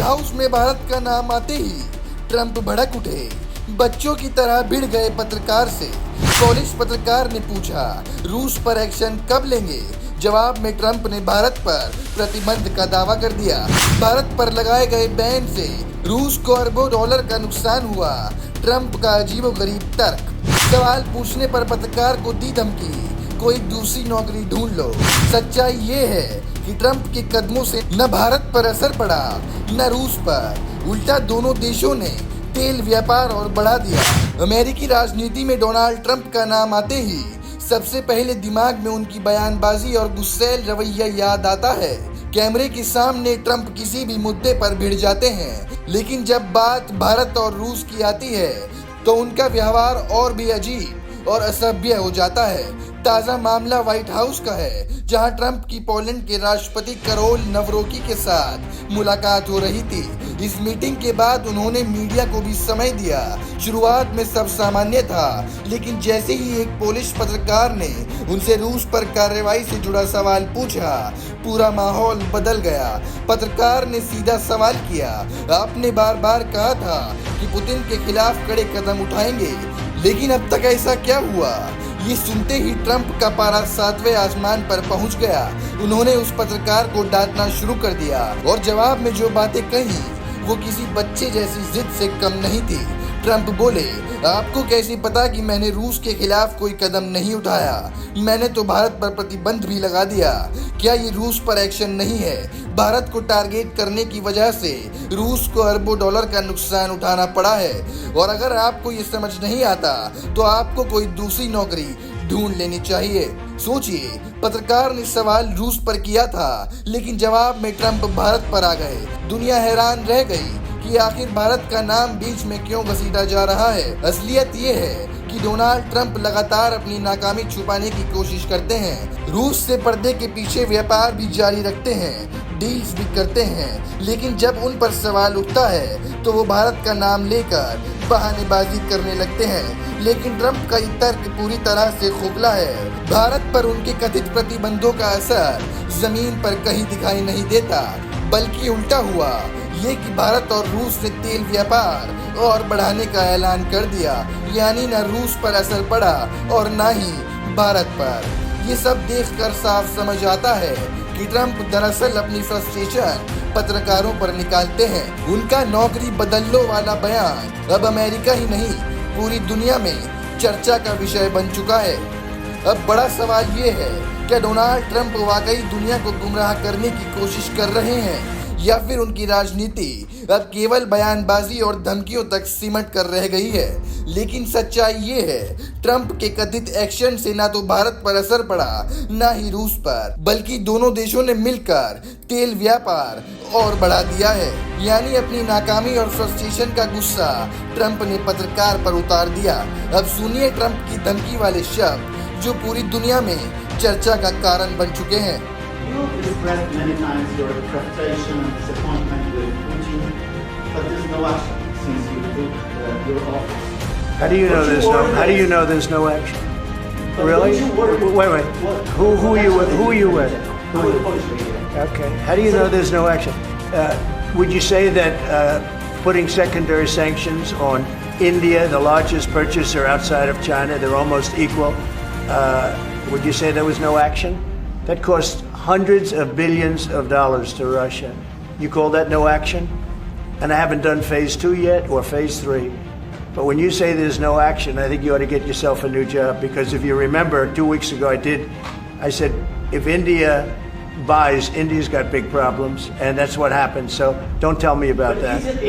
White house में भारत का नाम आते ही ट्रंप भड़क उठे। बच्चों की तरह भिड़ गए पत्रकार से। पोलिश पत्रकार ने पूछा, रूस पर एक्शन कब लेंगे? जवाब में ट्रंप ने भारत पर प्रतिबंध का दावा कर दिया। भारत पर लगाए गए बैन से रूस को अरबों डॉलर का नुकसान हुआ। ट्रंप का अजीबोगरीब तर्क। सवाल पूछने पर पत्रकार को दी धमकी, कोई दूसरी नौकरी ढूंढ लो। सच्चाई ये है कि ट्रंप के कदमों से न भारत पर असर पड़ा न रूस पर, उल्टा दोनों देशों ने तेल व्यापार और बढ़ा दिया। अमेरिकी राजनीति में डोनाल्ड ट्रंप का नाम आते ही सबसे पहले दिमाग में उनकी बयानबाजी और गुस्सैल रवैया याद आता है। कैमरे के सामने ट्रंप किसी भी मुद्दे पर भिड़ जाते हैं, लेकिन जब बात भारत और रूस की आती है तो उनका व्यवहार और भी अजीब और असभ्य हो जाता है। ताज़ा मामला व्हाइट हाउस का है, जहां ट्रंप की पोलैंड के राष्ट्रपति करोल नवरोकी के साथ मुलाकात हो रही थी। इस मीटिंग के बाद उन्होंने मीडिया को भी समय दिया। शुरुआत में सब सामान्य था, लेकिन जैसे ही एक पोलिश पत्रकार ने उनसे रूस पर कार्रवाई से जुड़ा सवाल पूछा, पूरा माहौल बदल गया। पत्रकार ने सीधा सवाल किया, आपने बार बार कहा था कि पुतिन के खिलाफ कड़े कदम उठाएंगे, लेकिन अब तक ऐसा क्या हुआ? ये सुनते ही ट्रंप का पारा 7वें आसमान पर पहुंच गया। उन्होंने उस पत्रकार को डांटना शुरू कर दिया और जवाब में जो बातें कही वो किसी बच्चे जैसी जिद से कम नहीं थी। ट्रंप बोले, आपको कैसे पता कि मैंने रूस के खिलाफ कोई कदम नहीं उठाया? मैंने तो भारत पर प्रतिबंध भी लगा दिया। क्या ये रूस पर एक्शन नहीं है? भारत को टारगेट करने की वजह से रूस को अरबों डॉलर का नुकसान उठाना पड़ा है, और अगर आपको ये समझ नहीं आता तो आपको कोई दूसरी नौकरी ढूंढ लेनी चाहिए। सोचिए, पत्रकार ने सवाल रूस पर किया था, लेकिन जवाब में ट्रंप भारत पर आ गए। दुनिया हैरान रह गई कि आखिर भारत का नाम बीच में क्यों घसीटा जा रहा है। असलियत ये है कि डोनाल्ड ट्रंप लगातार अपनी नाकामी छुपाने की कोशिश करते हैं। रूस से पर्दे के पीछे व्यापार भी जारी रखते हैं, डील्स भी करते हैं, लेकिन जब उन पर सवाल उठता है तो वो भारत का नाम लेकर बहानेबाजी करने लगते हैं। लेकिन ट्रंप का ये तर्क पूरी तरह से खोखला है। भारत पर उनके कथित प्रतिबंधों का असर जमीन पर कहीं दिखाई नहीं देता, बल्कि उल्टा हुआ ये कि भारत और रूस ने तेल व्यापार और बढ़ाने का ऐलान कर दिया। यानी न रूस पर असर पड़ा और न ही भारत पर। ये सब देखकर साफ समझ आता है कि ट्रंप दरअसल अपनी फ्रस्ट्रेशन पत्रकारों पर निकालते हैं। उनका नौकरी बदल लो वाला बयान अब अमेरिका ही नहीं, पूरी दुनिया में चर्चा का विषय बन चुका है। अब बड़ा सवाल ये है, क्या डोनाल्ड ट्रंप वाकई दुनिया को गुमराह करने की कोशिश कर रहे हैं, या फिर उनकी राजनीति अब केवल बयानबाजी और धमकियों तक सिमट कर रह गई है? लेकिन सच्चाई ये है, ट्रंप के कथित एक्शन से ना तो भारत पर असर पड़ा ना ही रूस पर, बल्कि दोनों देशों ने मिलकर तेल व्यापार और बढ़ा दिया है। यानी अपनी नाकामी और फ्रस्ट्रेशन का गुस्सा ट्रंप ने पत्रकार पर उतार दिया। अब सुनिए ट्रंप की धमकी वाले शब्द जो पूरी दुनिया में चर्चा का कारण बन चुके हैं। You've expressed many times your frustration and disappointment with Putin, but there's no action since you took your office. How do you know there's no? How do you know there's no action? Really? Wait. Who are you with? Who are you with? I'm with Polish media. Okay. How do you know there's no action? Would you say that putting secondary sanctions on India, the largest purchaser outside of China, they're almost equal? Would you say there was no action? That cost hundreds of billions of dollars to Russia. You call that no action? And I haven't done phase 2 yet or phase 3. But when you say there's no action, I think you ought to get yourself a new job, because if you remember 2 weeks ago I said if India buys, India's got big problems, and that's what happened. So don't tell me about that.